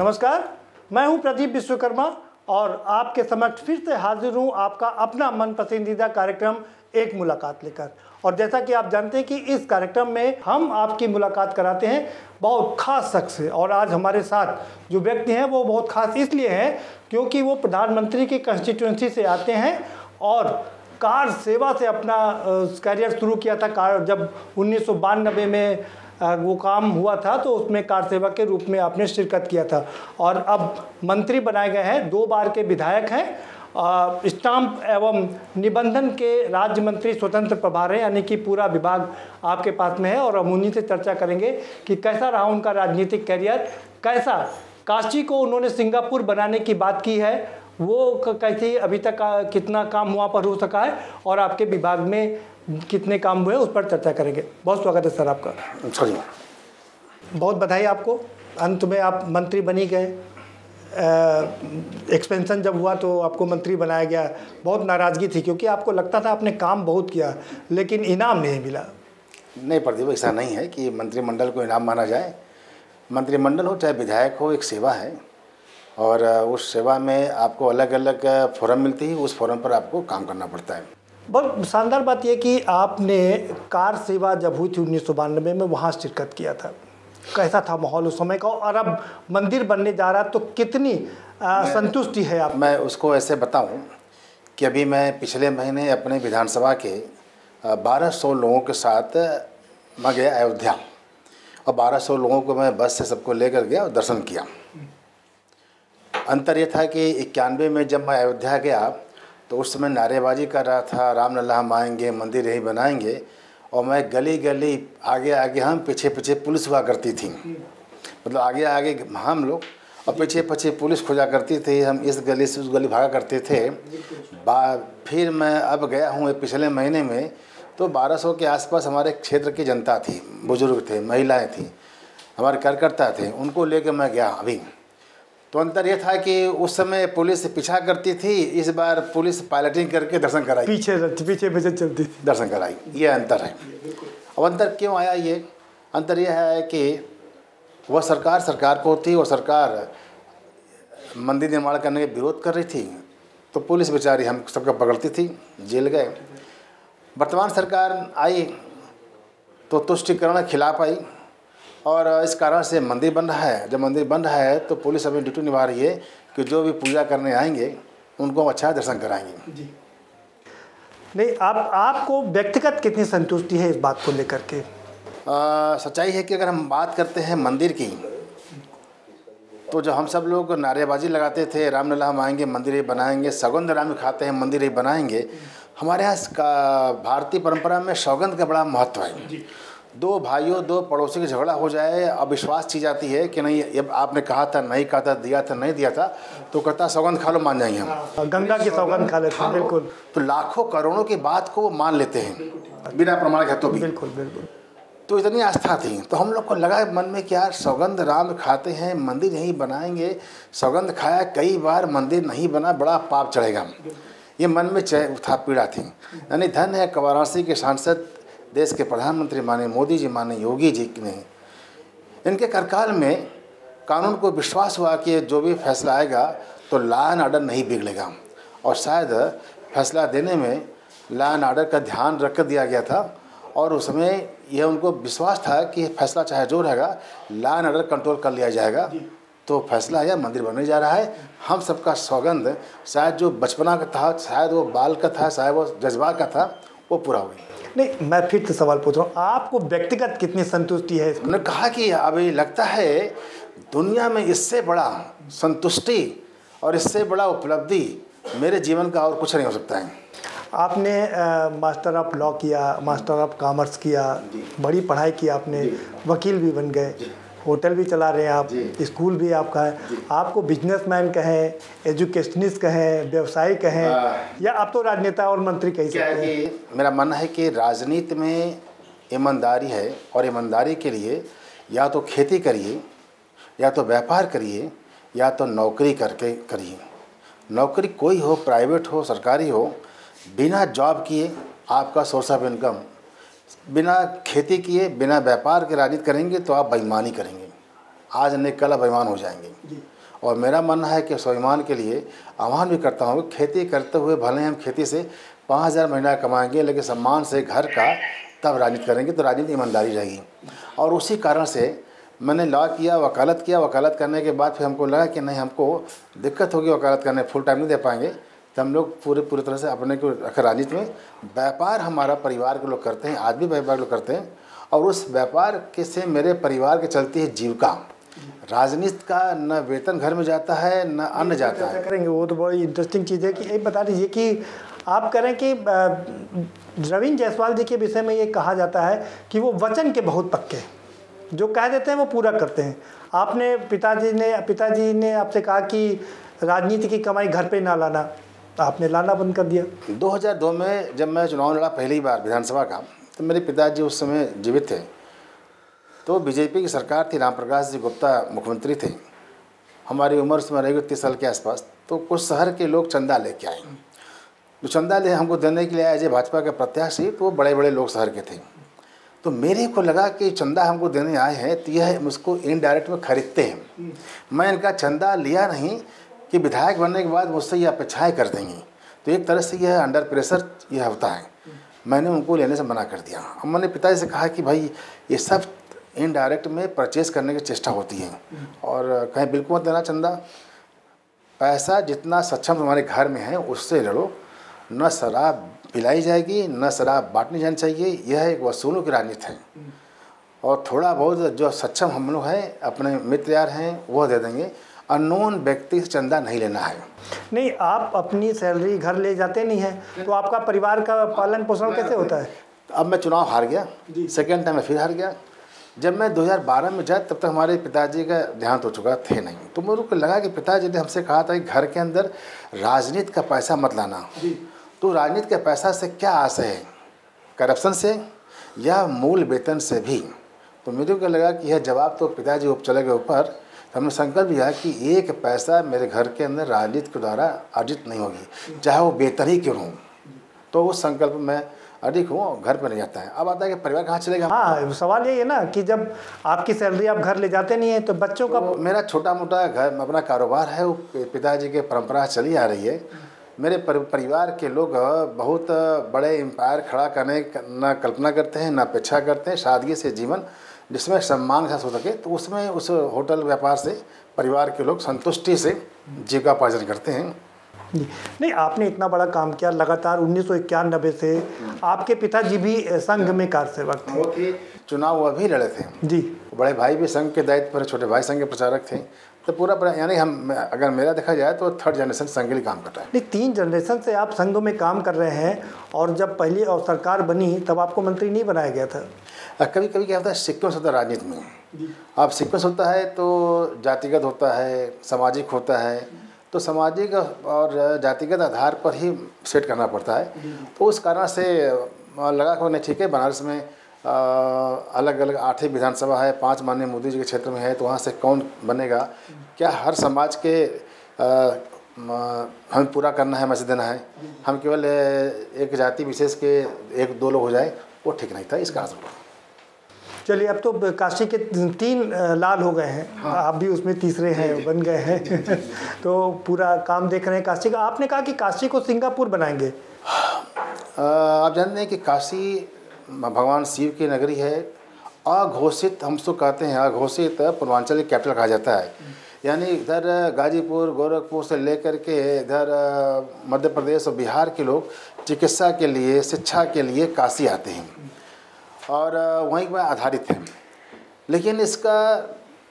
नमस्कार, मैं हूं प्रदीप विश्वकर्मा और आपके समक्ष फिर से हाजिर हूं आपका अपना मन पसंदीदा कार्यक्रम एक मुलाकात लेकर। और जैसा कि आप जानते हैं कि इस कार्यक्रम में हम आपकी मुलाकात कराते हैं बहुत खास शख्स से। और आज हमारे साथ जो व्यक्ति हैं वो बहुत खास इसलिए हैं क्योंकि वो प्रधानमंत्री की कंस्टिट्यूंसी से आते हैं और कार सेवा से अपना करियर शुरू किया था। कार जब 1992 में वो काम हुआ था तो उसमें कार सेवा के रूप में आपने शिरकत किया था और अब मंत्री बनाए गए हैं। 2 बार के विधायक हैं। स्टाम्प एवं निबंधन के राज्य मंत्री स्वतंत्र प्रभार हैं, यानी कि पूरा विभाग आपके पास में है। और हम उन्हीं से चर्चा करेंगे कि कैसा रहा उनका राजनीतिक करियर, कैसा काशी को उन्होंने सिंगापुर बनाने की बात की है, वो कैसे अभी तक कितना काम वहाँ पर हो सका है और आपके विभाग में कितने काम हुए उस पर चर्चा करेंगे। बहुत स्वागत है सर आपका। बहुत बधाई आपको, अंत में आप मंत्री बनी गए। एक्सपेंशन जब हुआ तो आपको मंत्री बनाया गया। बहुत नाराज़गी थी क्योंकि आपको लगता था आपने काम बहुत किया लेकिन इनाम नहीं मिला। नहीं प्रदीप, ऐसा नहीं है कि मंत्रिमंडल को इनाम माना जाए। मंत्रिमंडल हो चाहे विधायक हो, एक सेवा है और उस सेवा में आपको अलग अलग फोरम मिलती है, उस फोरम पर आपको काम करना पड़ता है। बहुत शानदार बात यह कि आपने कार सेवा जब हुई थी 1992 में वहाँ शिरकत किया था। कैसा था माहौल उस समय का और अब मंदिर बनने जा रहा तो कितनी संतुष्टि है आप? मैं उसको ऐसे बताऊं कि अभी मैं पिछले महीने अपने विधानसभा के 1200 लोगों के साथ मैं गया अयोध्या और 1200 लोगों को मैं बस से सबको लेकर गया और दर्शन किया। अंतर ये था कि 91 में जब मैं अयोध्या गया तो उस समय नारेबाजी कर रहा था, राम लल्ला हम आएंगे, मंदिर यहीं बनाएंगे। और मैं गली गली आगे आगे हम, पीछे पीछे पुलिस हुआ करती थी। मतलब आगे आगे हम लोग और पीछे पीछे पुलिस खोजा करती थी। हम इस गली से उस गली भागा करते थे। फिर मैं अब गया हूँ पिछले महीने में तो 1200 के आसपास हमारे क्षेत्र की जनता थी, बुजुर्ग थे, महिलाएँ थी, हमारे कार्यकर्ता थे, उनको लेकर मैं गया अभी। तो अंतर ये था कि उस समय पुलिस पीछा करती थी, इस बार पुलिस पायलटिंग करके दर्शन कराई, पीछे चलती थी, दर्शन कराई। ये अंतर है। अब अंतर क्यों आया? ये अंतर यह है कि वह सरकार को थी और सरकार मंदिर निर्माण करने के विरोध कर रही थी तो पुलिस बेचारी हम सबको पकड़ती थी, जेल गए। वर्तमान सरकार आई तो तुष्टिकरण खिलाफ आई और इस कारण से मंदिर बन रहा है। जब मंदिर बन रहा है तो पुलिस अपनी ड्यूटी निभा रही है कि जो भी पूजा करने आएंगे उनको अच्छा दर्शन कराएंगे। जी नहीं, आपको व्यक्तिगत कितनी संतुष्टि है इस बात को लेकर के? सच्चाई है कि अगर हम बात करते हैं मंदिर की तो जो हम सब लोग नारेबाजी लगाते थे, राम लल्ला हम आएंगे, मंदिर ही बनाएंगे, सौगंध राम खाते हैं, मंदिर ही बनाएंगे। हमारे यहाँ का भारतीय परंपरा में सौगंध का बड़ा महत्व है। 2 भाइयों 2 पड़ोसी की झगड़ा हो जाए, अविश्वास की जाती है कि नहीं, अब आपने कहा था, नहीं कहा था, दिया था, नहीं दिया था, तो कहता सौगंध खा लो, मान जाएंगे हम। गंगा की सौगंध खा लेते हैं। बिल्कुल। तो लाखों करोड़ों की बात को वो मान लेते हैं बिना प्रमाण के तो भी। बिल्कुल बिल्कुल। तो इतनी आस्था थी तो हम लोग को लगा मन में कि यार सौगंध राम खाते हैं, मंदिर यहीं बनाएंगे। सौगंध खाया कई बार, मंदिर नहीं बना, बड़ा पाप चढ़ेगा। ये मन में था, पीड़ा थी। यानी धन है वाराणसी के सांसद, देश के प्रधानमंत्री माने मोदी जी, माने योगी जी ने, इनके कार्यकाल में कानून को विश्वास हुआ कि जो भी फैसला आएगा तो लॉ एंड ऑर्डर नहीं बिगड़ेगा। और शायद फैसला देने में लॉ एंड ऑर्डर का ध्यान रख कर दिया गया था और उस समय यह उनको विश्वास था कि फैसला चाहे जो रहेगा, लॉ एंड ऑर्डर कंट्रोल कर लिया जाएगा। तो फैसला आया, मंदिर बनने जा रहा है। हम सबका सौगंध शायद जो बचपना का था, शायद वो बाल का था, शायद वो जज्बा का था, वो पूरा हो गया। नहीं, मैं फिर से सवाल पूछ रहा हूँ, आपको व्यक्तिगत कितनी संतुष्टि है? उन्होंने कहा कि अभी लगता है दुनिया में इससे बड़ा संतुष्टि और इससे बड़ा उपलब्धि मेरे जीवन का और कुछ नहीं हो सकता है। आपने मास्टर ऑफ लॉ किया, मास्टर ऑफ कॉमर्स किया, बड़ी पढ़ाई की आपने, वकील भी बन गए, होटल भी चला रहे हैं आप, स्कूल भी आपका है। आपको बिजनेसमैन कहें, एजुकेशनिस्ट कहें, व्यवसायी कहें, या आप तो राजनेता और मंत्री कह सकते हैं। मेरा मानना है कि राजनीति में ईमानदारी है और ईमानदारी के लिए या तो खेती करिए, या तो व्यापार करिए, या तो नौकरी करके करिए। नौकरी कोई हो, प्राइवेट हो, सरकारी हो, बिना जॉब किए आपका सोर्स ऑफ इनकम, बिना खेती किए, बिना व्यापार के राजनीति करेंगे तो आप बेईमानी करेंगे। आज नहीं कल बेईमान हो जाएंगे। और मेरा मानना है कि स्वाभिमान के लिए आह्वान भी करता हूँ, खेती करते हुए भले हम खेती से 5,000 महीना कमाएंगे, लेकिन सम्मान से घर का तब राजनीति करेंगे तो राजनीति ईमानदारी रहेगी। और उसी कारण से मैंने लॉ किया, वकालत किया। वकालत करने के बाद फिर हमको लगा कि नहीं, हमको दिक्कत होगी वकालत करने, फुल टाइम नहीं दे पाएंगे, तो हम लोग पूरी तरह से अपने को रखकर राजनीति में व्यापार हमारा परिवार के लोग करते हैं, आज भी व्यापार लोग करते हैं, और उस व्यापार के से मेरे परिवार के चलती है जीविका। राजनीति का न वेतन घर में जाता है न अन्न जाता है। करेंगे वो तो बड़ी इंटरेस्टिंग चीज़ है कि एक बता दीजिए कि आप करें कि रवींद्र जायसवाल जी के विषय में ये कहा जाता है कि वो वचन के बहुत पक्के, जो कह देते हैं वो पूरा करते हैं। आपने पिताजी ने आपसे कहा कि राजनीति की कमाई घर पे ना लाना, आपने लाना बंद कर दिया। 2002 में जब मैं चुनाव लड़ा पहली बार विधानसभा का, तो मेरे पिताजी उस समय जीवित थे। तो बीजेपी की सरकार थी, राम प्रकाश जी गुप्ता मुख्यमंत्री थे। हमारी उम्र उसमें रहेगी 30 साल के आसपास। तो कुछ शहर के लोग चंदा लेके आए, जो चंदा ले हमको देने के लिए आए जो भाजपा के प्रत्याशी, तो वो बड़े बड़े लोग शहर के थे। तो मेरे को लगा कि चंदा हमको देने आए हैं तो यह मुझको इनडायरेक्ट में खरीदते हैं। मैं इनका चंदा लिया नहीं कि विधायक बनने के बाद मुझसे ये अपेक्षाएँ कर देंगी, तो एक तरह से यह अंडर प्रेशर यह होता है। मैंने उनको लेने से मना कर दिया। अब मैंने पिताजी से कहा कि भाई ये सब इनडायरेक्ट में परचेज़ करने की चेष्टा होती है, और कहीं बिल्कुल मत देना चंदा, पैसा जितना सक्षम तुम्हारे घर में है उससे ले लो, न शराब पिलाई जाएगी न शराब बांटनी जानी चाहिए। यह एक वसूलों की राजनीति है, और थोड़ा बहुत जो सक्षम हम लोग हैं, अपने मित्र यार हैं, वह दे देंगे। अननोन व्यक्ति से चंदा नहीं लेना है। नहीं, आप अपनी सैलरी घर ले जाते नहीं हैं, तो आपका परिवार का पालन पोषण कैसे होता है? अब मैं चुनाव हार गया, सेकेंड टाइम मैं फिर हार गया। जब मैं 2012 में जाए तब तक हमारे पिताजी का देहांत हो चुका थे नहीं। तो मेरे को लगा कि पिताजी ने हमसे कहा था कि घर के अंदर राजनीति का पैसा मत लाना। तो राजनीति के पैसा से क्या आशा है, करप्शन से या मूल वेतन से भी? तो मेरे को लगा कि यह जवाब तो पिताजी उप चले गए ऊपर। तो हमने संकल्प लिया कि एक पैसा मेरे घर के अंदर राजनीति के द्वारा अर्जित नहीं होगी, चाहे वो वेतन ही क्यों हो। तो उस संकल्प में अधिक हूँ, घर पर नहीं जाता है। अब आता है कि परिवार कहाँ चलेगा। हाँ, सवाल यही है ना कि जब आपकी सैलरी आप घर ले जाते नहीं है तो बच्चों का मेरा छोटा मोटा घर अपना कारोबार है, वो पिताजी के परंपरा चली आ रही है। मेरे परिवार के लोग बहुत बड़े एम्पायर खड़ा करने ना कल्पना करते हैं, ना अपेक्षा करते हैं। सादगी से जीवन जिसमें सम्मान के साथ हो सके, तो उसमें उस होटल व्यापार से परिवार के लोग संतुष्टि से जीविकोपार्जन करते हैं। नहीं, आपने इतना बड़ा काम किया लगातार। 1991 से आपके पिताजी भी संघ में कार्यसेवक थे, चुनाव वह भी लड़े थे जी। बड़े भाई भी संघ के दायित्व पर, छोटे भाई संघ के प्रचारक थे। तो पूरा यानी हम, अगर मेरा देखा जाए तो 3rd जनरेशन संघ के लिए काम कर रहा है। नहीं, 3 जनरेशन से आप संघ में काम कर रहे हैं, और जब पहली और सरकार बनी तब आपको मंत्री नहीं बनाया गया था। कभी कभी क्या होता है, सीक्वेंस होता है राजनीति में। अब सीक्वेंस होता है तो जातिगत होता है, सामाजिक होता है, तो सामाजिक और जातिगत आधार पर ही सेट करना पड़ता है। तो उस कारण से लगा कि नहीं, ठीक है, बनारस में अलग अलग 8 विधानसभा है, 5 माननीय मोदी जी के क्षेत्र में है, तो वहाँ से कौन बनेगा, क्या हर समाज के हमें पूरा करना है, मैसेज देना है, हम केवल एक जाति विशेष के 1-2 लोग हो जाए, वो ठीक नहीं था। इस कारण से चलिए, अब तो काशी के 3 लाल हो गए हैं। हाँ। आप भी उसमें तीसरे हैं, बन गए हैं। तो पूरा काम देख रहे हैं काशी का। आपने कहा कि काशी को सिंगापुर बनाएंगे। आप जानते हैं कि काशी भगवान शिव की नगरी है। अघोषित, हम तो कहते हैं अघोषित पूर्वांचल की कैपिटल कहा जाता है। यानी इधर गाजीपुर, गोरखपुर से लेकर के इधर मध्य प्रदेश और बिहार के लोग चिकित्सा के लिए, शिक्षा के लिए काशी आते हैं, और वहीं पर आधारित है। लेकिन इसका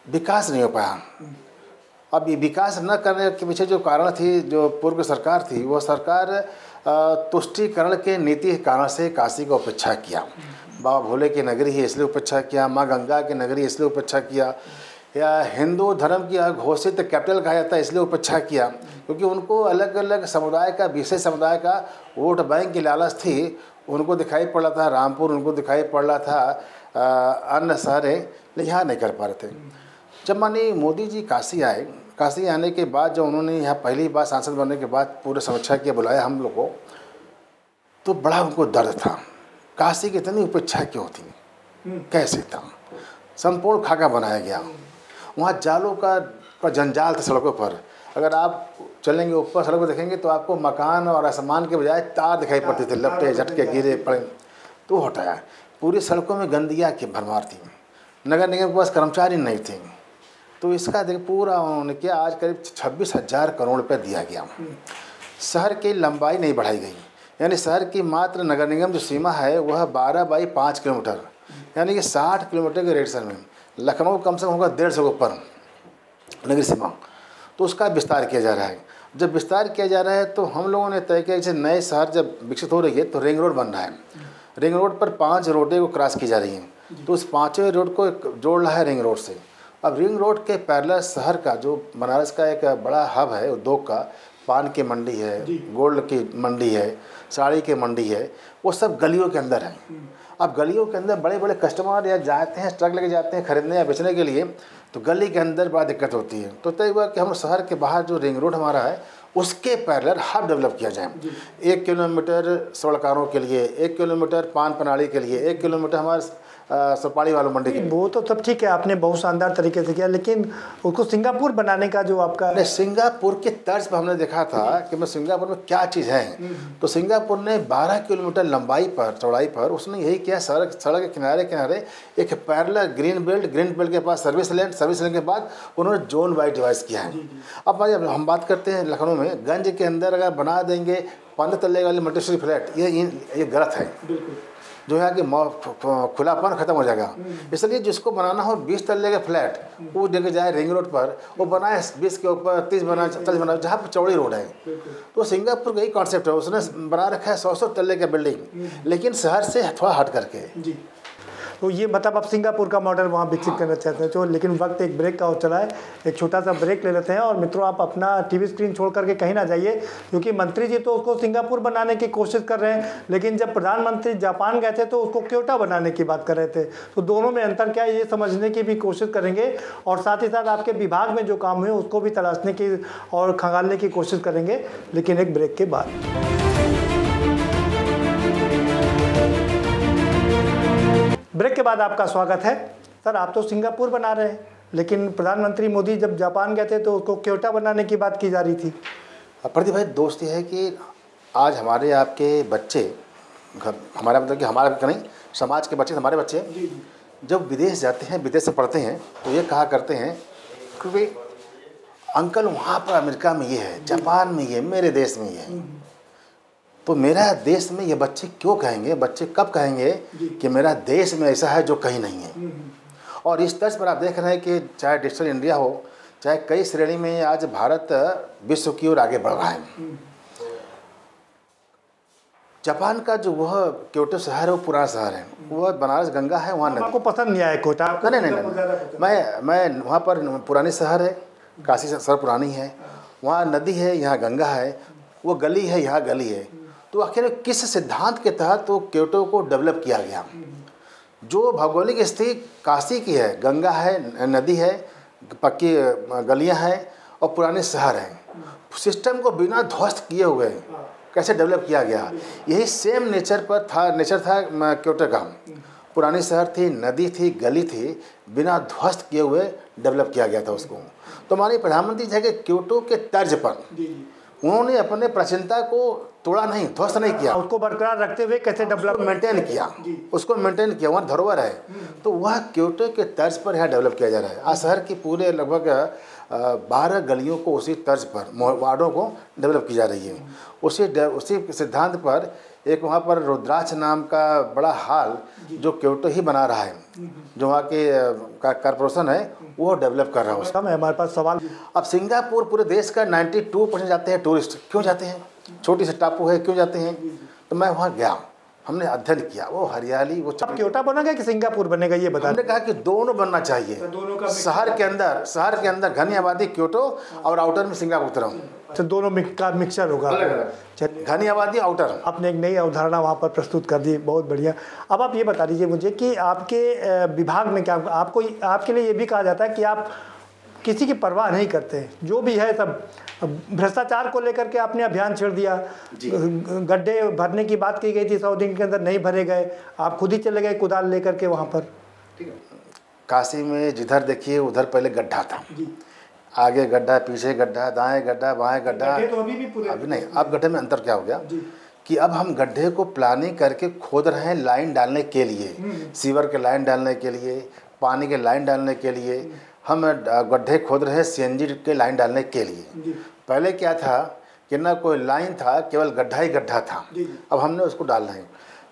विकास नहीं हो पाया। अब ये विकास न करने के पीछे जो कारण थी, जो पूर्व सरकार थी, वो सरकार तुष्टीकरण के नीति के कारण से काशी को उपेक्षा किया। बाबा भोले की नगरी है इसलिए उपेक्षा किया, माँ गंगा की नगरी इसलिए उपेक्षा किया, या हिंदू धर्म की अघोषित कैपिटल कहा जाता है इसलिए उपेक्षा किया, क्योंकि उनको अलग अलग समुदाय का, विशेष समुदाय का वोट बैंक की लालच थी। उनको दिखाई पड़ रहा था रामपुर, उनको दिखाई पड़ रहा था अन्य शहर है, लेकिन यहाँ नहीं कर पा रहे थे। जब माननीय मोदी जी काशी आए, काशी आने के बाद जब उन्होंने यहाँ पहली बार सांसद बनने के बाद पूरे समीक्षा किया, बुलाया हम लोग को, तो बड़ा उनको दर्द था। काशी की इतनी उपेक्षा क्यों थी, कैसे था? संपूर्ण खाका बनाया गया। वहाँ जालों का पर जंजाल था सड़कों पर। अगर आप चलेंगे ऊपर सड़क पर देखेंगे तो आपको मकान और आसमान के बजाय तार दिखाई पड़ते थे, लपटे झटके गिरे पड़े। तो हटाया। पूरी सड़कों में गंदगियाँ की भरमार थी, नगर निगम के पास कर्मचारी नहीं थे। तो इसका देख पूरा उन्होंने किया। आज करीब 26,000 करोड़ रुपये दिया गया। शहर की लंबाई नहीं बढ़ाई गई, यानी शहर की मात्र नगर निगम जो सीमा है वह 12 बाई 5 किलोमीटर, यानी कि 60 किलोमीटर के रेडियस में। लखनऊ कम से कम होगा 150 के ऊपर नगरीय सीमा। तो उसका विस्तार किया जा रहा है। जब विस्तार किया जा रहा है तो हम लोगों ने तय किया जैसे नए शहर जब विकसित हो रही है तो रिंग रोड बन रहा है। रिंग रोड पर 5 रोडें को क्रॉस की जा रही हैं, तो उस 5वें रोड को जोड़ रहा है रिंग रोड से। अब रिंग रोड के पैरेलल शहर का जो बनारस का एक बड़ा हब है उद्योग का, पान की मंडी है, गोल्ड की मंडी है, साड़ी की मंडी है, वो सब गलियों के अंदर है। अब गलियों के अंदर बड़े बड़े कस्टमर या जाते हैं, ट्रक लेके जाते हैं खरीदने या बेचने के लिए, तो गली के अंदर बड़ा दिक्कत होती है। तो तय हुआ कि हम शहर के बाहर जो रिंग रोड हमारा है उसके पैरेलल हब डेवलप किया जाए। 1 किलोमीटर सड़कारों के लिए, 1 किलोमीटर पान प्रणाली के लिए, 1 किलोमीटर हमारे सुपारी वालों मंडी के लिए। वो तो सब ठीक है, आपने बहुत शानदार तरीके से किया, लेकिन उसको सिंगापुर बनाने का जो आपका सिंगापुर के तर्ज पर हमने देखा था कि मैं सिंगापुर में क्या चीज़ है। तो सिंगापुर ने 12 किलोमीटर लंबाई पर चौड़ाई पर उसने यही किया, सड़क के किनारे किनारे एक पैरेलल ग्रीन बेल्ट के पास सर्विस लेन के बाद उन्होंने जोन वाइज डिवाइस किया है। अब हम बात करते हैं लखनऊ में गंज के अंदर अगर बना देंगे 15 तल्ले वाली मल्टीस्टोरी फ्लैट, ये गलत है। जो है कि खुलापन खत्म हो जाएगा। इसलिए जिसको बनाना हो 20 तल्ले का फ्लैट वो जगह जाए रिंग रोड पर, वो बनाए 20 के ऊपर 30 बनाए 40 बनाए, जहाँ पर चौड़ी रोड है। तो सिंगापुर का यही कॉन्सेप्ट है, उसने बना रखा है 100 तल्ले का बिल्डिंग, लेकिन शहर से थोड़ा हट करके। तो ये मतलब आप सिंगापुर का मॉडल वहाँ विकसित करना चाहते हैं। तो लेकिन वक्त एक ब्रेक का हो चला है, एक छोटा सा ब्रेक ले लेते हैं। और मित्रों, आप अपना टीवी स्क्रीन छोड़ करके कहीं ना जाइए, क्योंकि मंत्री जी तो उसको सिंगापुर बनाने की कोशिश कर रहे हैं, लेकिन जब प्रधानमंत्री जापान गए थे तो उसको क्योटो बनाने की बात कर रहे थे। तो दोनों में अंतर क्या है ये समझने की भी कोशिश करेंगे, और साथ ही साथ आपके विभाग में जो काम हुए उसको भी तलाशने की और खंगालने की कोशिश करेंगे, लेकिन एक ब्रेक के बाद। ब्रेक के बाद आपका स्वागत है। सर, आप तो सिंगापुर बना रहे हैं, लेकिन प्रधानमंत्री मोदी जब जापान गए थे तो उसको क्योटो बनाने की बात की जा रही थी। प्रदीप भाई, दोस्त ये है कि आज हमारे आपके बच्चे, हमारा मतलब कि हमारा नहीं, समाज के बच्चे, हमारे बच्चे जब विदेश जाते हैं, विदेश से पढ़ते हैं, तो ये कहा करते हैं कि अंकल वहाँ पर अमेरिका में ये है, जापान में ये, मेरे देश में ये है। तो मेरा देश में ये बच्चे क्यों कहेंगे, बच्चे कब कहेंगे कि मेरा देश में ऐसा है जो कहीं नहीं है। और इस तर्ज पर आप देख रहे हैं कि चाहे डिजिटल इंडिया हो, चाहे कई श्रेणी में आज भारत विश्व की ओर आगे बढ़ रहा है। जापान का जो वह क्योटो शहर है वो पुराना शहर है, वह बनारस गंगा है, वहाँ आपको पसंद नहीं आया क्योटो? नहीं, मैं वहाँ पर पुरानी शहर है, काशी शहर पुरानी है, वहाँ नदी है, यहाँ गंगा है, वो गली है, यहाँ गली है। तो आखिर किस सिद्धांत के तहत तो क्योटो को डेवलप किया गया? जो भौगोलिक स्थिति काशी की है, गंगा है, नदी है, पक्की गलियां हैं और पुराने शहर हैं, सिस्टम को बिना ध्वस्त किए हुए कैसे डेवलप किया गया? यही सेम नेचर था क्योटो का। पुरानी शहर थी, नदी थी, गली थी, बिना ध्वस्त किए हुए डेवलप किया गया था उसको। तो हमारे प्रधानमंत्री जी के क्योटो के तर्ज पर उन्होंने अपने प्राचीनता को तोड़ा नहीं, ध्वस्त नहीं किया, उसको बरकरार रखते हुए कैसे डेवलप मेंटेन किया, उसको मेंटेन किया, वहाँ धरोहर है। तो वह क्योटो के तर्ज पर यहाँ डेवलप किया जा रहा है। आज शहर की पूरे लगभग 12 गलियों को उसी तर्ज पर, वार्डों को डेवलप की जा रही है। उसी सिद्धांत पर एक वहाँ पर रुद्राक्ष नाम का बड़ा हॉल जो क्योटो ही बना रहा है, जो वहाँ के कॉर्पोरेशन है वो डेवलप कर रहा है उसका। हमारे पास सवाल, अब सिंगापुर पूरे देश का 92% जाते हैं टूरिस्ट। क्यों जाते हैं? छोटी सी टापू है, क्यों जाते हैं? तो मैं वहाँ गया, हमने अध्ययन किया, वो हरियाली, वो अब क्योटो बनेगा कि सिंगापुर बनेगा ये बता। हमने कहा कि दोनों बनना चाहिए। तो शहर के अंदर घनी आबादी क्योटो और आउटर में सिंगापुर तरफ, तो दोनों का मिक्सचर होगा, घनी आबादी आउटर। आपने एक नई अवधारणा वहाँ पर प्रस्तुत कर दी, बहुत बढ़िया। अब आप ये बता दीजिए मुझे कि आपके विभाग में क्या, आपके लिए ये भी कहा जाता है कि आप किसी की परवाह नहीं करते, जो भी है सब। भ्रष्टाचार को लेकर के आपने अभियान छेड़ दिया, गड्ढे भरने की बात की गई थी, 100 दिन के अंदर नहीं भरे गए, आप खुद ही चले गए कुदाल लेकर के वहाँ पर। काशी में जिधर देखिए उधर पहले गड्ढा था, आगे गड्ढा, पीछे गड्ढा, दाएं गड्ढा, बाएं गड्ढा। तो अभी भी पूरे अभी नहीं, अब गड्ढे में अंतर क्या हो गया कि अब हम गड्ढे को प्लानिंग करके खोद रहे हैं लाइन डालने के लिए, सीवर के लाइन डालने के लिए, पानी के लाइन डालने के लिए हम गड्ढे खोद रहे हैं सीएनजी के लाइन डालने के लिए। पहले क्या था कि ना कोई लाइन था, केवल गड्ढा ही गड्ढा था। अब हमने उसको डालना है।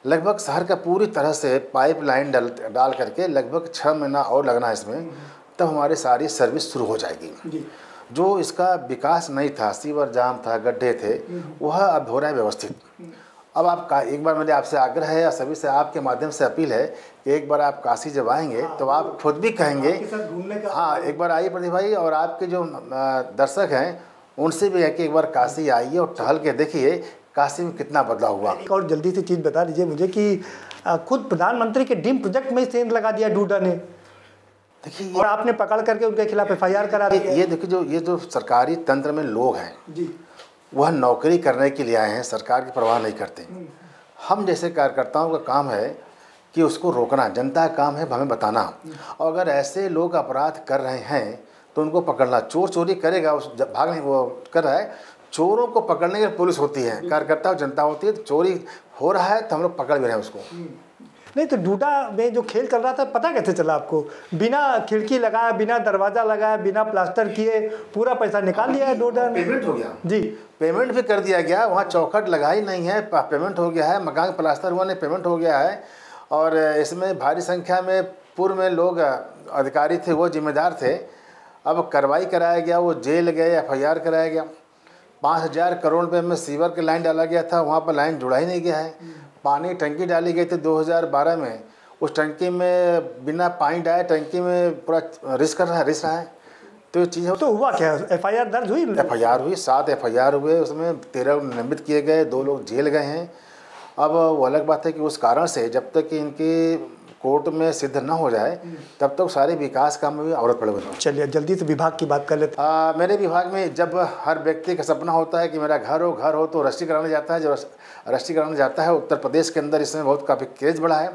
लगभग शहर का पूरी तरह से पाइप लाइन डाल करके लगभग 6 महीना और लगना है इसमें, तब हमारी सारी सर्विस शुरू हो जाएगी। जो इसका विकास नहीं था, सीवर जाम था, गड्ढे थे, वह अब हो रहा है व्यवस्थित। अब आप एक बार मेरे आपसे आग्रह है या सभी से आपके माध्यम से अपील है कि एक बार आप काशी जब आएंगे तो आप खुद भी कहेंगे, हाँ एक बार आइए प्रदीप भाई, और आपके जो दर्शक हैं उनसे भी है कि एक बार काशी आइए और टहल के देखिए काशी में कितना बदलाव हुआ। एक और जल्दी से चीज़ बता दीजिए मुझे कि खुद प्रधानमंत्री के ड्रीम प्रोजेक्ट में सेंध लगा दिया डूडा ने, देखिए, और आपने पकड़ करके उनके खिलाफ FIR करा दी। ये देखिए, ये जो सरकारी तंत्र में लोग हैं जी, वह नौकरी करने के लिए आए हैं, सरकार की परवाह नहीं करते। हम जैसे कार्यकर्ताओं का काम है कि उसको रोकना, जनता का काम है हमें बताना, और अगर ऐसे लोग अपराध कर रहे हैं तो उनको पकड़ना। चोर चोरी करेगा, उस भाग नहीं वो कर रहा है, चोरों को पकड़ने के लिए पुलिस होती है, कार्यकर्ता और जनता होती है। तो चोरी हो रहा है तो हम लोग पकड़ भी रहे हैं उसको। नहीं तो डूडा में जो खेल चल रहा था पता कैसे चला आपको? बिना खिड़की लगाया, बिना दरवाजा लगाया, बिना प्लास्टर किए पूरा पैसा निकाल लिया है डूडा ने। पेमेंट हो गया जी, पेमेंट भी कर दिया गया, वहाँ चौखट लगाई नहीं है, पेमेंट हो गया है, मकान प्लास्टर हुआ नहीं, पेमेंट हो गया है। और इसमें भारी संख्या में पूर्व में लोग अधिकारी थे, वो जिम्मेदार थे। अब कार्रवाई कराया गया, वो जेल गए, FIR कराया गया। 5,000 करोड़ रुपये में सीवर की लाइन डाला गया था, वहाँ पर लाइन जुड़ा ही नहीं गया है। पानी टंकी डाली गई थी 2012 में, उस टंकी में बिना पानी डाले टंकी में पूरा रिस्क रहा है। तो ये चीज़ तो हुआ क्या? FIR दर्ज हुई? FIR हुई, 7 FIR हुए, उसमें 13 निलंबित किए गए, 2 लोग जेल गए हैं। अब वो अलग बात है कि उस कारण से जब तक कि इनकी कोर्ट में सिद्ध न हो जाए तब तक सारे विकास काम में भी अवरोध पड़े हुए हैं। चलिए जल्दी से विभाग की बात कर लेते हैं। मेरे विभाग में जब हर व्यक्ति का सपना होता है कि मेरा घर हो तो रजिस्ट्री कराने जाता है। जो रजिस्ट्री कराने जाता है, उत्तर प्रदेश के अंदर इसमें बहुत काफ़ी क्रेज बढ़ा है,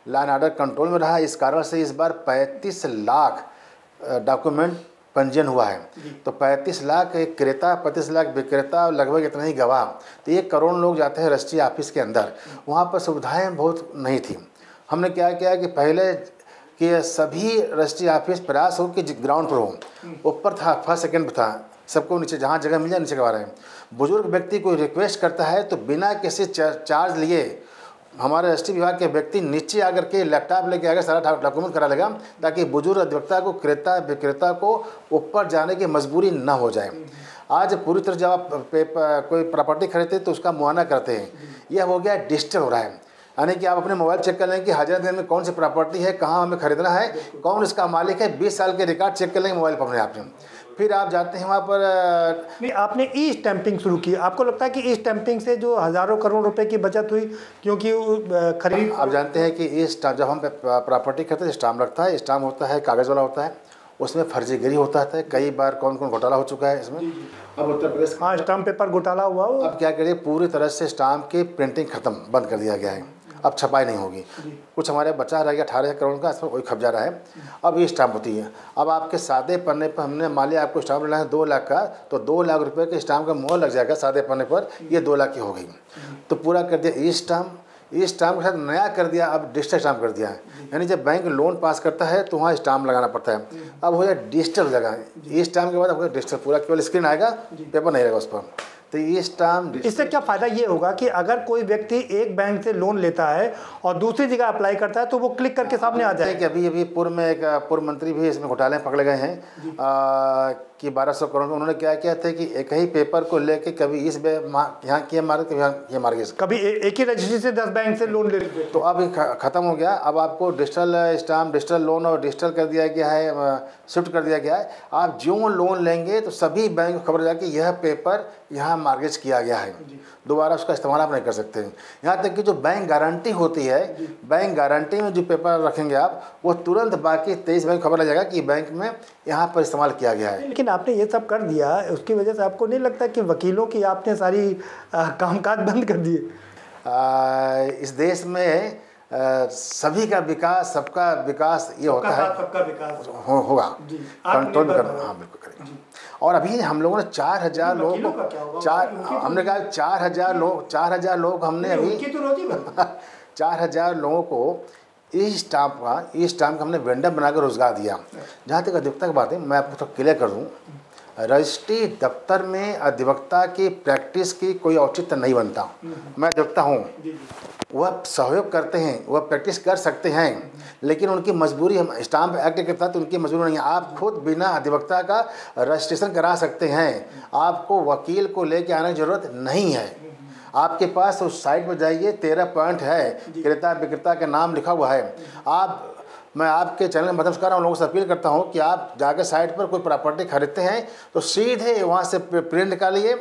लॉ एंड ऑर्डर कंट्रोल में रहा है। इस कारण से इस बार 35 लाख डॉक्यूमेंट पंजीयन हुआ है। तो 35 लाख एक क्रेता, 35 लाख विक्रेता और लगभग इतना ही गवाह। तो 1 करोड़ लोग जाते हैं रजिस्ट्री ऑफिस के अंदर, वहाँ पर सुविधाएं बहुत नहीं थी। हमने क्या किया कि पहले कि सभी रजिस्ट्री ऑफिस प्रयास हो कि ग्राउंड पर हो, ऊपर था, फर्स्ट सेकंड पर था, सबको नीचे जहाँ जगह मिल जाए नीचे करवा रहे हैं। बुजुर्ग व्यक्ति कोई रिक्वेस्ट करता है तो बिना किसी चार्ज लिए हमारे रजिस्ट्री विभाग के व्यक्ति नीचे आकर के लैपटॉप लेके आकर सारा डॉक्यूमेंट करा लेगा, ताकि बुजुर्ग अधिवक्ता को, क्रेता विक्रेता को ऊपर जाने की मजबूरी ना हो जाए। आज पूरी तरह जब आप कोई प्रॉपर्टी खरीदते तो उसका मुआयना करते हैं, यह हो गया डिजिटल हो रहा है। यानी कि आप अपने मोबाइल चेक कर लें कि हज़रतगंज में कौन सी प्रॉपर्टी है, कहाँ हमें खरीदना है, कौन इसका मालिक है, 20 साल के रिकॉर्ड चेक कर लेंगे मोबाइल पर अपने आप में। फिर आप जाते हैं वहाँ पर। नहीं, आपने ई स्टैंपिंग शुरू की, आपको लगता है कि ई स्टैंपिंग से जो हज़ारों करोड़ रुपए की बचत हुई? क्योंकि खरीद, आप जानते हैं कि ई स्टाम्प, जब हम प्रॉपर्टी करते हैं स्टाम्प लगता है, स्टाम्प होता है कागज़ वाला होता है, उसमें फर्जीगिरी होता है। कई बार कौन कौन घोटाला हो चुका है इसमें। अब उत्तर प्रदेश, हाँ, स्टाम्प पेपर घोटाला हुआ। अब क्या करिए, पूरी तरह से स्टाम्प की प्रिंटिंग खत्म, बंद कर दिया गया है। अब छपाई नहीं होगी। कुछ हमारे बचा रह गया 18 करोड़ का, इस पर कोई खप जा रहा है। अब ये स्टाम्प होती है। अब आपके सादे पन्ने पर हमने मान लिया आपको स्टाम्प लेना है 2 लाख का, तो 2 लाख रुपए के स्टाम्प का मोहर लग जाएगा सादे पन्ने पर, ये 2 लाख की हो गई। तो पूरा कर दिया ई स्टाम्प के साथ नया कर दिया, अब डिजिटल स्टाम्प कर दिया है। यानी जब बैंक लोन पास करता है तो वहाँ स्टाम्प लगाना पड़ता है, अब हो जाए डिजिटल जगह। ई स्टाम्प के बाद आपको डिजिटल पूरा केवल स्क्रीन आएगा, पेपर नहीं रहेगा उस पर। तो ये स्टाम्प, इससे क्या फ़ायदा ये होगा कि अगर कोई व्यक्ति एक बैंक से लोन लेता है और दूसरी जगह अप्लाई करता है तो वो क्लिक करके सामने आ जाए। कि अभी पूर्व में एक पूर्व मंत्री भी इसमें घोटाले पकड़े गए हैं कि 1200 करोड़ में। उन्होंने क्या किया था कि एक ही पेपर को लेके कभी इस यहाँ किया मार्ग, कभी ये मार्ग, कभी एक ही रजिस्ट्री से 10 बैंक से लोन ले। तो अब ख़त्म हो गया। अब आपको डिजिटल स्टाम्प, डिजिटल लोन और डिजिटल कर दिया गया है, शिफ्ट कर दिया गया है। आप जो लोन लेंगे तो सभी बैंक को खबर जाए कि यह पेपर यहाँ मार्गेज किया गया है, दोबारा उसका इस्तेमाल आप नहीं कर सकते हैं। यहाँ तक कि जो बैंक गारंटी होती है, बैंक गारंटी में जो पेपर रखेंगे आप, वो तुरंत बाकी 23 बैंक खबर लग जाएगा कि बैंक में यहाँ पर इस्तेमाल किया गया है। लेकिन आपने ये सब कर दिया, उसकी वजह से आपको नहीं लगता कि वकीलों की आपने सारी कामकाज बंद कर दिए? इस देश में सभी का विकास, सबका विकास ये होता है, सबका विकास होगा, कंट्रोल करना। हाँ बिल्कुल करेंगे। और अभी हम लोगों ने 4000 लोगों को हमने कहा 4000 लोग हमने अभी 4000 लोगों को ई स्टाम्प का हमने वेंडर बनाकर रोजगार दिया। जहाँ तक अधिवक्ता की बात है, मैं आपको तो क्लियर कर दूँ, रजिस्ट्री दफ्तर में अधिवक्ता की प्रैक्टिस की कोई औचित्य नहीं बनता। मैं अधिवक्ता हूँ, वह सहयोग करते हैं, वह प्रैक्टिस कर सकते हैं, लेकिन उनकी मजबूरी, हम स्टाम्प एक्ट के तहत उनकी मजबूरी नहीं है। आप खुद बिना अधिवक्ता का रजिस्ट्रेशन करा सकते हैं, आपको वकील को लेके आने की जरूरत नहीं है। आपके पास उस साइट पर जाइए, 13 पॉइंट है, क्रेता विक्रेता के नाम लिखा हुआ है। मैं आपके चैनल के माध्यम से कर रहा हूँ, लोगों से अपील करता हूँ कि आप जाकर साइट पर कोई प्रॉपर्टी खरीदते हैं तो सीधे वहाँ से प्रिंट निकालिए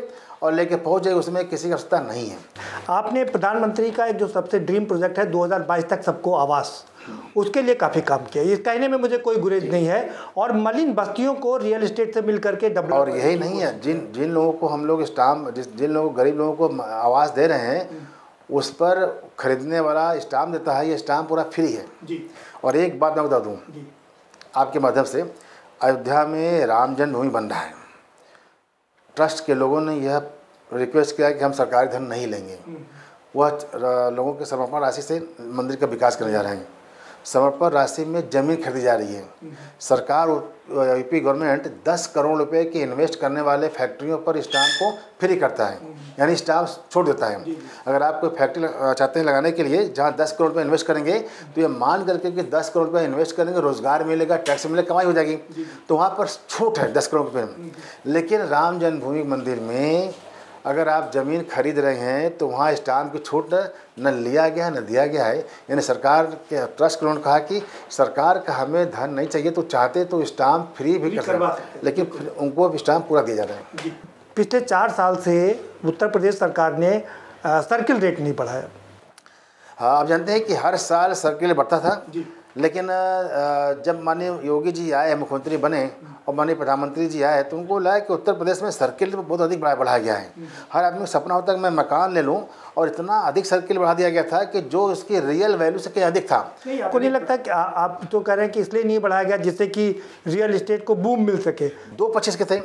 और लेके पहुँच जाइए, उसमें किसी का आवश्यकता नहीं है। आपने प्रधानमंत्री का एक जो सबसे ड्रीम प्रोजेक्ट है 2022 तक सबको आवास, उसके लिए काफ़ी काम किया, ये कहने में मुझे कोई गुरेज नहीं है। और मलिन बस्तियों को रियल एस्टेट से मिल करके डेवलप, और यही नहीं है, जिन लोगों को हम लोग स्टाम्प, जिन लोगों गरीब लोगों को आवास दे रहे हैं, उस पर खरीदने वाला स्टाम्प देता है, ये स्टाम्प पूरा फ्री है जी। और एक बात मैं बता दूँ आपके माध्यम से, अयोध्या में राम जन्मभूमि बन रहा है। ट्रस्ट के लोगों ने यह रिक्वेस्ट किया कि हम सरकारी धन नहीं लेंगे, वह लोगों के समर्पण राशि से मंदिर का विकास करने जा रहे हैं। समर्पण राशि में ज़मीन खरीदी जा रही है। सरकार, यूपी गवर्नमेंट 10 करोड़ रुपए की इन्वेस्ट करने वाले फैक्ट्रियों पर स्टाम्प को फ्री करता है, यानी स्टाम्प छोड़ देता है। अगर आप कोई फैक्ट्री चाहते हैं लगाने के लिए जहाँ 10 करोड़ रुपये इन्वेस्ट करेंगे, तो ये मान करके कि 10 करोड़ रुपये इन्वेस्ट करेंगे, रोजगार मिलेगा, टैक्स मिलेगा, कमाई हो जाएगी, तो वहाँ पर छूट है 10 करोड़ रुपये। लेकिन राम जन्मभूमि मंदिर में अगर आप ज़मीन खरीद रहे हैं तो वहाँ स्टाम्प की छूट न लिया गया न दिया गया है। यानी सरकार के ट्रस्ट ने कहा कि सरकार का हमें धन नहीं चाहिए, तो चाहते तो स्टाम्प फ्री भी कर सकते, लेकिन उनको स्टाम्प पूरा दिया जा रहा है। पिछले 4 साल से उत्तर प्रदेश सरकार ने सर्किल रेट नहीं बढ़ाया। हाँ, आप जानते हैं कि हर साल सर्किल बढ़ता था, लेकिन जब माननीय योगी जी आए, मुख्यमंत्री बने और माननीय प्रधानमंत्री जी आए, तो उनको लगा कि उत्तर प्रदेश में सर्किल बहुत अधिक बढ़ाया गया है। हर आदमी का सपना होता है कि मैं मकान ले लूं, और इतना अधिक सर्किल बढ़ा दिया गया था कि जो इसकी रियल वैल्यू से कहीं अधिक था। आपको नहीं लगता कि आप तो कह रहे हैं कि इसलिए नहीं बढ़ाया गया जिससे कि रियल एस्टेट को बूम मिल सके? 2 पक्ष के थे।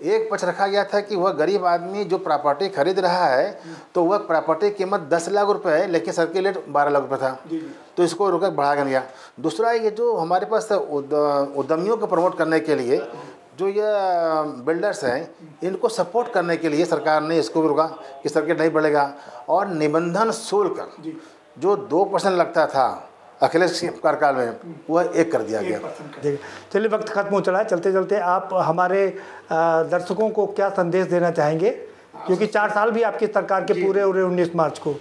एक पक्ष रखा गया था कि वह गरीब आदमी जो प्रॉपर्टी खरीद रहा है, तो वह प्रॉपर्टी की कीमत 10 लाख रुपए है, लेकिन सर्किल रेट 12 लाख रुपये था, तो इसको रुका बढ़ाया गया। दूसरा ये जो हमारे पास उद्यमियों को प्रमोट करने के लिए जो ये बिल्डर्स हैं, इनको सपोर्ट करने के लिए सरकार ने इसको भी रुका कि सर्किल नहीं बढ़ेगा। और निबंधन शुल्क जो 2% लगता था अखिलेश कार्यकाल में, वह 1 कर दिया गया। चलिए, वक्त खत्म हो चला है, चलते चलते आप हमारे दर्शकों को क्या संदेश देना चाहेंगे, क्योंकि 4 साल भी आपकी सरकार के पूरे हो रहे 19 मार्च को।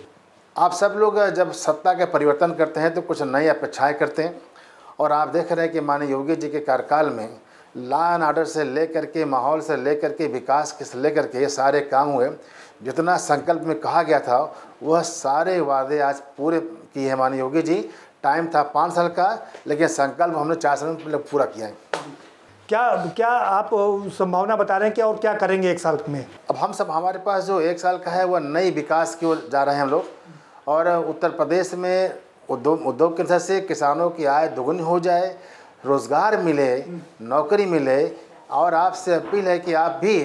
आप सब लोग जब सत्ता का परिवर्तन करते हैं तो कुछ नई अपेक्षाएं करते हैं, और आप देख रहे हैं कि माननीय योगी जी के कार्यकाल में लॉ एंड ऑर्डर से लेकर के, माहौल से लेकर के, विकास से लेकर के ये सारे काम हुए। जितना संकल्प में कहा गया था वह सारे वादे आज पूरे किए हैं माननीय योगी जी। टाइम था 5 साल का, लेकिन संकल्प हमने 4 साल में पूरा किया है। क्या आप संभावना बता रहे हैं कि और क्या करेंगे 1 साल में? अब हम सब, हमारे पास जो 1 साल का है वह नई विकास की ओर जा रहे हैं हम लोग, और उत्तर प्रदेश में उद्योग की वजह से किसानों की आय दोगुनी हो जाए, रोज़गार मिले, नौकरी मिले। और आपसे अपील है कि आप भी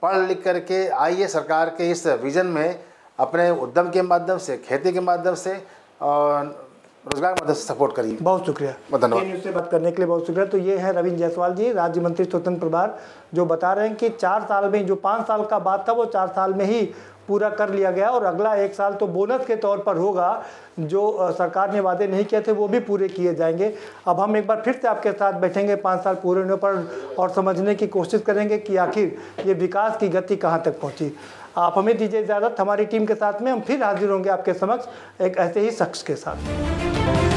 पढ़ लिख करके आइए, सरकार के इस विज़न में अपने उद्यम के माध्यम से, खेती के माध्यम से और रोजगार के माध्यम से सपोर्ट करिए। बहुत शुक्रिया, धन्यवाद। न्यूज़ से बात करने के लिए बहुत शुक्रिया। तो ये है रविंद्र जायसवाल जी, राज्य मंत्री स्वतंत्र प्रभार, जो बता रहे हैं कि 4 साल में, जो 5 साल का बात था वो 4 साल में ही पूरा कर लिया गया, और अगला 1 साल तो बोनस के तौर पर होगा। जो सरकार ने वादे नहीं किए थे वो भी पूरे किए जाएंगे। अब हम एक बार फिर से आपके साथ बैठेंगे 5 साल पूरे होने पर, और समझने की कोशिश करेंगे कि आखिर ये विकास की गति कहाँ तक पहुँची। आप हमें दीजिए इजाज़त। हमारी टीम के साथ में हम फिर हाजिर होंगे आपके समक्ष एक ऐसे ही शख्स के साथ।